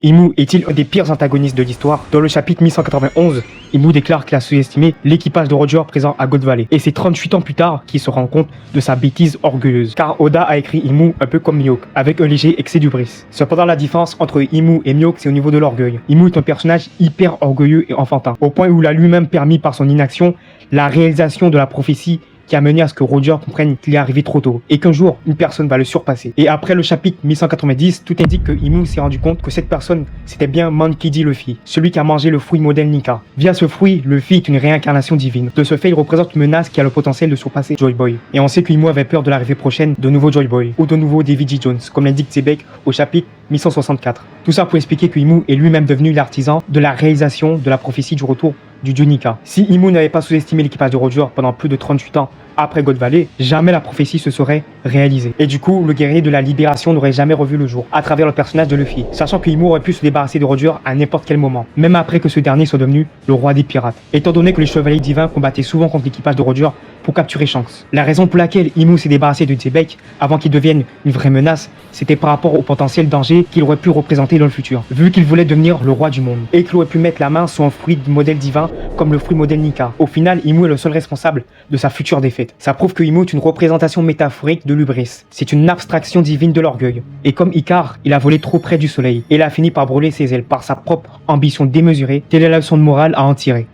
Imu est-il un des pires antagonistes de l'histoire? Dans le chapitre 1191, Imu déclare qu'il a sous-estimé l'équipage de Roger présent à God Valley. Et c'est 38 ans plus tard qu'il se rend compte de sa bêtise orgueilleuse. Car Oda a écrit Imu un peu comme Mihawk, avec un léger excès d'hubris. Cependant, la différence entre Imu et Mihawk, c'est au niveau de l'orgueil. Imu est un personnage hyper orgueilleux et enfantin, au point où il a lui-même permis par son inaction la réalisation de la prophétie qui a mené à ce que Roger comprenne qu'il est arrivé trop tôt et qu'un jour, une personne va le surpasser. Et après le chapitre 1190, tout indique que Imu s'est rendu compte que cette personne, c'était bien Monkey D. Luffy, celui qui a mangé le fruit modèle Nika. Via ce fruit, Luffy est une réincarnation divine. De ce fait, il représente une menace qui a le potentiel de surpasser Joy Boy. Et on sait que Imu avait peur de l'arrivée prochaine de nouveau Joy Boy, ou de nouveau Davy J. Jones, comme l'indique Zebek au chapitre 1164. Tout ça pour expliquer que Imu est lui-même devenu l'artisan de la réalisation de la prophétie du retour du dieu Nika. Si Imu n'avait pas sous-estimé l'équipage de Roger pendant plus de 38 ans après God Valley, jamais la prophétie se serait réalisée. Et du coup, le guerrier de la libération n'aurait jamais revu le jour, à travers le personnage de Luffy, sachant que Imu aurait pu se débarrasser de Roger à n'importe quel moment, même après que ce dernier soit devenu le roi des pirates, étant donné que les chevaliers divins combattaient souvent contre l'équipage de Roger pour capturer Shanks. La raison pour laquelle Imu s'est débarrassé de Zebek avant qu'il devienne une vraie menace, c'était par rapport au potentiel danger qu'il aurait pu représenter dans le futur, vu qu'il voulait devenir le roi du monde, et qu'il aurait pu mettre la main sur un fruit de modèle divin comme le fruit modèle Nika. Au final, Imu est le seul responsable de sa future défaite. Ça prouve que Imu est une représentation métaphorique de l'hubris. C'est une abstraction divine de l'orgueil. Et comme Icare, il a volé trop près du soleil, et il a fini par brûler ses ailes par sa propre ambition démesurée. Telle est la leçon de morale à en tirer.